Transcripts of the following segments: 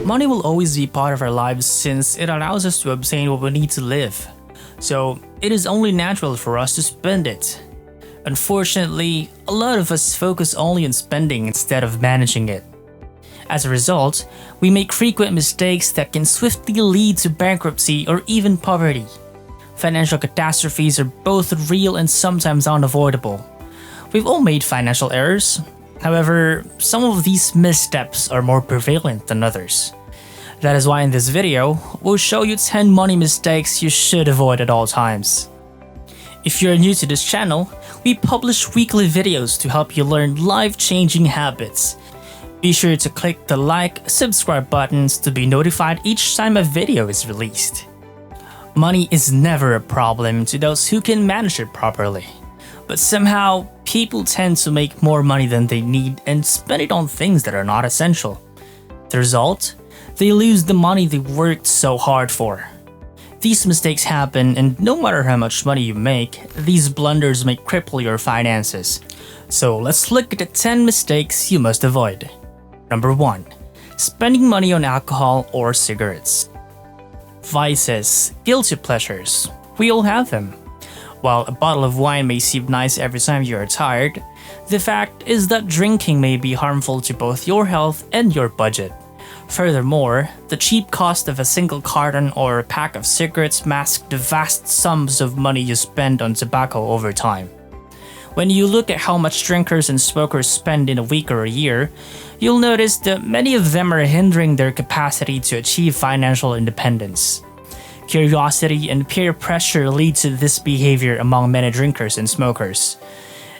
Money will always be part of our lives since it allows us to obtain what we need to live. So it is only natural for us to spend it. Unfortunately, a lot of us focus only on spending instead of managing it. As a result, we make frequent mistakes that can swiftly lead to bankruptcy or even poverty. Financial catastrophes are both real and sometimes unavoidable. We've all made financial errors. However, some of these missteps are more prevalent than others. That is why in this video, we'll show you 10 money mistakes you should avoid at all times. If you're new to this channel, we publish weekly videos to help you learn life-changing habits. Be sure to click the like, subscribe buttons to be notified each time a video is released. Money is never a problem to those who can manage it properly. But somehow, people tend to make more money than they need and spend it on things that are not essential. The result? They lose the money they worked so hard for. These mistakes happen, and no matter how much money you make, these blunders may cripple your finances. So let's look at the 10 mistakes you must avoid. Number 1. Spending money on alcohol or cigarettes. Vices, guilty pleasures. We all have them. While a bottle of wine may seem nice every time you are tired, the fact is that drinking may be harmful to both your health and your budget. Furthermore, the cheap cost of a single carton or a pack of cigarettes mask the vast sums of money you spend on tobacco over time. When you look at how much drinkers and smokers spend in a week or a year, you'll notice that many of them are hindering their capacity to achieve financial independence. Curiosity and peer pressure lead to this behavior among many drinkers and smokers.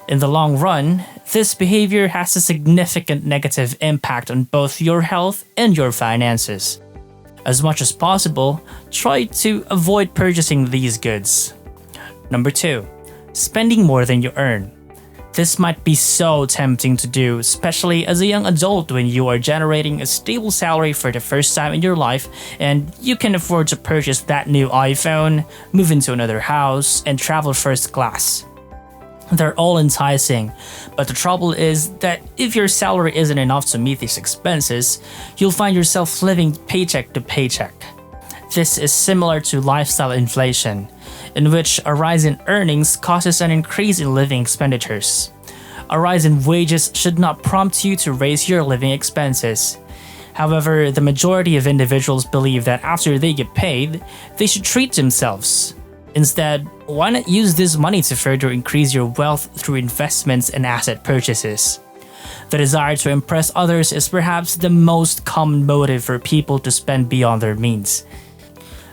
In the long run, this behavior has a significant negative impact on both your health and your finances. As much as possible, try to avoid purchasing these goods. Number 2. Spending more than you earn. This might be so tempting to do, especially as a young adult when you are generating a stable salary for the first time in your life and you can afford to purchase that new iPhone, move into another house, and travel first class. They're all enticing, but the trouble is that if your salary isn't enough to meet these expenses, you'll find yourself living paycheck to paycheck. This is similar to lifestyle inflation, in which a rise in earnings causes an increase in living expenditures. A rise in wages should not prompt you to raise your living expenses. However, the majority of individuals believe that after they get paid, they should treat themselves. Instead, why not use this money to further increase your wealth through investments and asset purchases? The desire to impress others is perhaps the most common motive for people to spend beyond their means.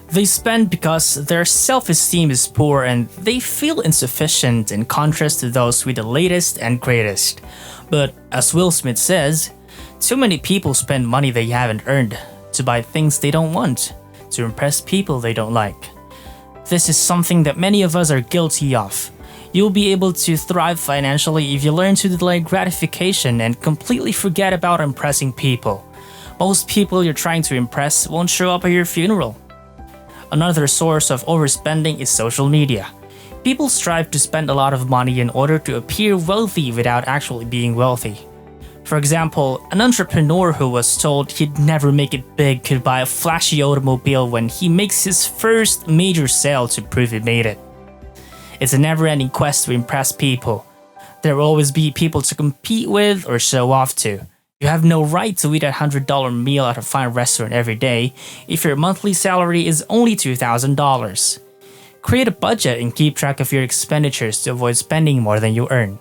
They spend because their self-esteem is poor and they feel insufficient in contrast to those with the latest and greatest. But as Will Smith says, too many people spend money they haven't earned to buy things they don't want, to impress people they don't like. This is something that many of us are guilty of. You'll be able to thrive financially if you learn to delay gratification and completely forget about impressing people. Most people you're trying to impress won't show up at your funeral. Another source of overspending is social media. People strive to spend a lot of money in order to appear wealthy without actually being wealthy. For example, an entrepreneur who was told he'd never make it big could buy a flashy automobile when he makes his first major sale to prove he made it. It's a never-ending quest to impress people. There will always be people to compete with or show off to. You have no right to eat a $100 meal at a fine restaurant every day if your monthly salary is only $2,000. Create a budget and keep track of your expenditures to avoid spending more than you earn.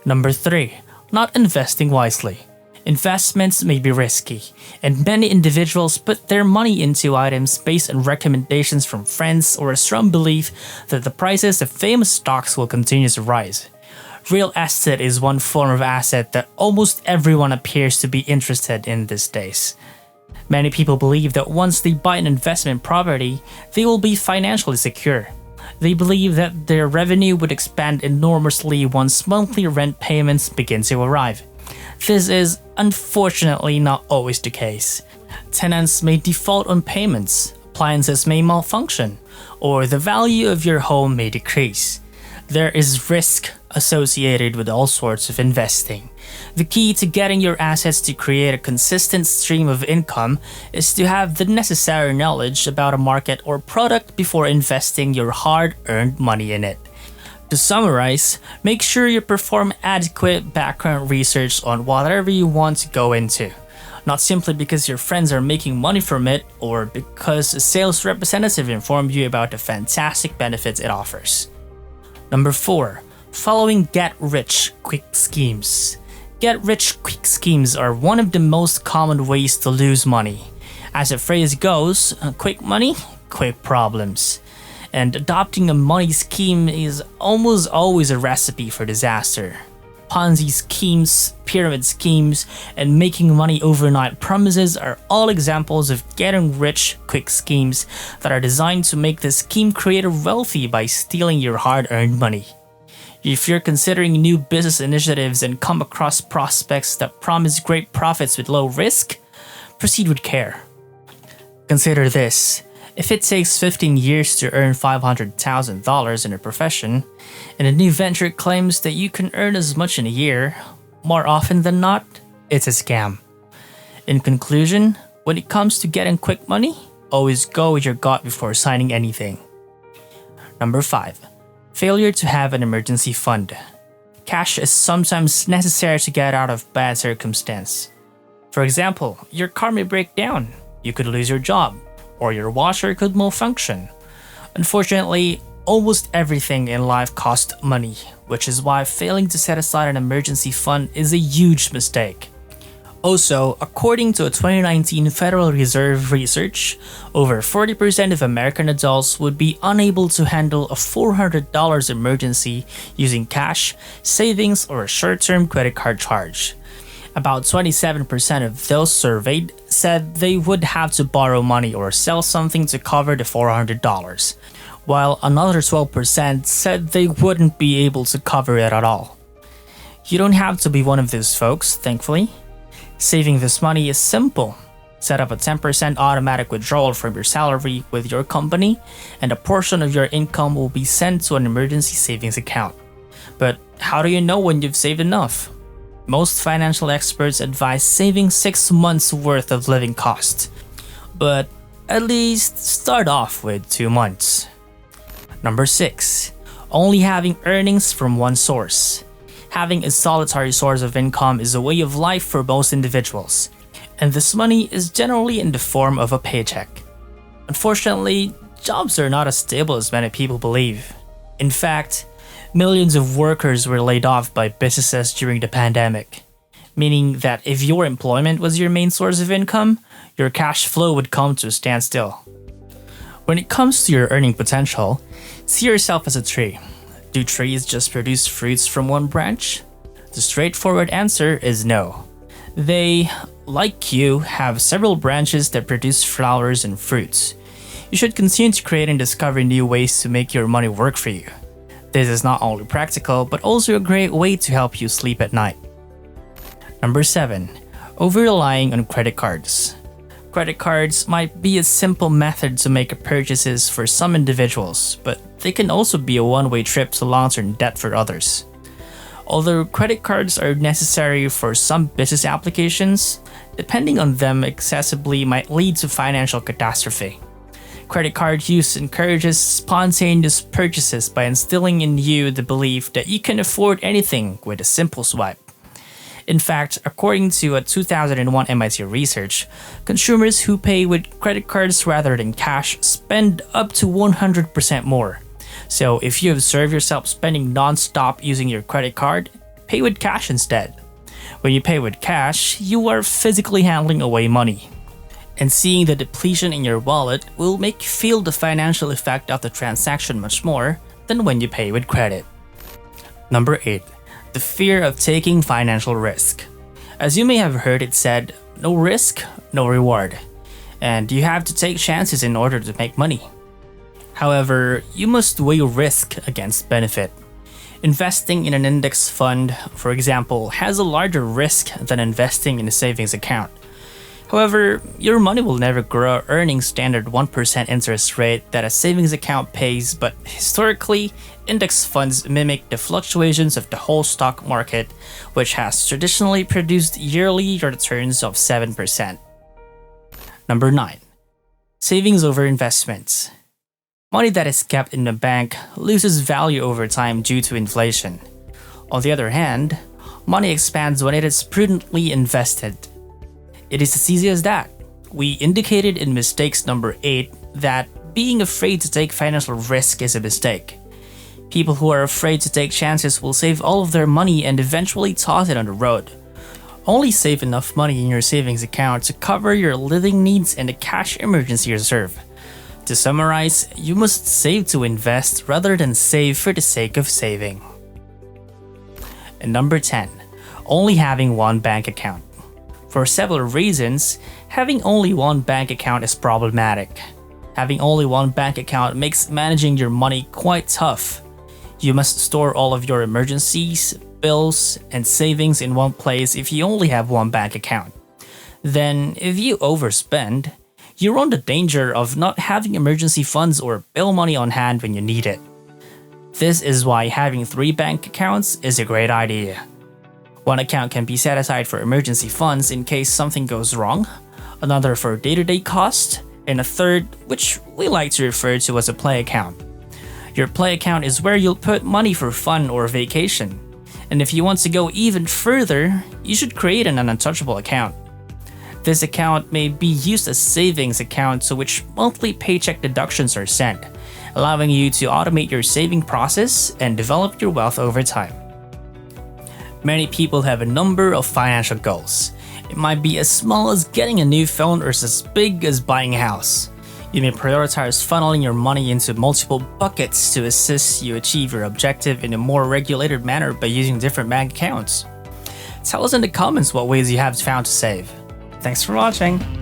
Number 3. Not investing wisely. Investments may be risky, and many individuals put their money into items based on recommendations from friends or a strong belief that the prices of famous stocks will continue to rise. Real estate is one form of asset that almost everyone appears to be interested in these days. Many people believe that once they buy an investment property, they will be financially secure. They believe that their revenue would expand enormously once monthly rent payments begin to arrive. This is unfortunately not always the case. Tenants may default on payments, appliances may malfunction, or the value of your home may decrease. There is risk associated with all sorts of investing, The key to getting your assets to create a consistent stream of income is to have the necessary knowledge about a market or product before investing your hard-earned money in it. To summarize, make sure you perform adequate background research on whatever you want to go into, not simply because your friends are making money from it or because a sales representative informed you about the fantastic benefits it offers. Number 4. Following get-rich-quick schemes. Get-rich-quick schemes are one of the most common ways to lose money. As the phrase goes, quick money, quick problems. And adopting a money scheme is almost always a recipe for disaster. Ponzi schemes, pyramid schemes, and making money overnight promises are all examples of getting rich quick schemes that are designed to make the scheme creator wealthy by stealing your hard-earned money. If you're considering new business initiatives and come across prospects that promise great profits with low risk, proceed with care. Consider this. If it takes 15 years to earn $500,000 in a profession, and a new venture claims that you can earn as much in a year, more often than not, it's a scam. In conclusion, when it comes to getting quick money, always go with your gut before signing anything. Number 5. Failure to have an emergency fund. Cash is sometimes necessary to get out of bad circumstance. For example, your car may break down, you could lose your job, or your washer could malfunction. Unfortunately, almost everything in life costs money, which is why failing to set aside an emergency fund is a huge mistake. Also, according to a 2019 Federal Reserve research, over 40% of American adults would be unable to handle a $400 emergency using cash, savings, or a short-term credit card charge. About 27% of those surveyed said they would have to borrow money or sell something to cover the $400, while another 12% said they wouldn't be able to cover it at all. You don't have to be one of those folks, thankfully. Saving this money is simple. Set up a 10% automatic withdrawal from your salary with your company, and a portion of your income will be sent to an emergency savings account. But how do you know when you've saved enough? Most financial experts advise saving 6 months worth of living costs, but at least start off with 2 months. Number 6. Only having earnings from one source. Having a solitary source of income is a way of life for most individuals, and this money is generally in the form of a paycheck. Unfortunately, jobs are not as stable as many people believe. In fact, millions of workers were laid off by businesses during the pandemic, meaning that if your employment was your main source of income, your cash flow would come to a standstill. When it comes to your earning potential, see yourself as a tree. Do trees just produce fruits from one branch? The straightforward answer is no. They, like you, have several branches that produce flowers and fruits. You should continue to create and discover new ways to make your money work for you. This is not only practical, but also a great way to help you sleep at night. Number 7. Over-relying on credit cards. Credit cards might be a simple method to make purchases for some individuals, but they can also be a one-way trip to long-term debt for others. Although credit cards are necessary for some business applications, depending on them excessively might lead to financial catastrophe. Credit card use encourages spontaneous purchases by instilling in you the belief that you can afford anything with a simple swipe. In fact, according to a 2001 MIT research, consumers who pay with credit cards rather than cash spend up to 100% more. So if you observe yourself spending non-stop using your credit card, pay with cash instead. When you pay with cash, you are physically handling away money. And seeing the depletion in your wallet will make you feel the financial effect of the transaction much more than when you pay with credit. Number 8. The fear of taking financial risk. As you may have heard it said, no risk, no reward. And you have to take chances in order to make money. However, you must weigh risk against benefit. Investing in an index fund, for example, has a larger risk than investing in a savings account. However, your money will never grow earning standard 1% interest rate that a savings account pays, but historically, index funds mimic the fluctuations of the whole stock market, which has traditionally produced yearly returns of 7%. Number 9. Savings over investments. Money that is kept in the bank loses value over time due to inflation. On the other hand, money expands when it is prudently invested. It is as easy as that. We indicated in mistakes number 8 that being afraid to take financial risk is a mistake. People who are afraid to take chances will save all of their money and eventually toss it on the road. Only save enough money in your savings account to cover your living needs and a cash emergency reserve. To summarize, you must save to invest rather than save for the sake of saving. And number 10. Only having one bank account. For several reasons, having only one bank account is problematic. Having only one bank account makes managing your money quite tough. You must store all of your emergencies, bills, and savings in one place if you only have one bank account. Then, if you overspend, you run the danger of not having emergency funds or bill money on hand when you need it. This is why having 3 bank accounts is a great idea. One account can be set aside for emergency funds in case something goes wrong, another for day-to-day costs, and a third, which we like to refer to as a play account. Your play account is where you'll put money for fun or vacation. And if you want to go even further, you should create an untouchable account. This account may be used as savings account to which monthly paycheck deductions are sent, allowing you to automate your saving process and develop your wealth over time. Many people have a number of financial goals. It might be as small as getting a new phone or as big as buying a house. You may prioritize funneling your money into multiple buckets to assist you achieve your objective in a more regulated manner by using different bank accounts. Tell us in the comments what ways you have found to save. Thanks for watching!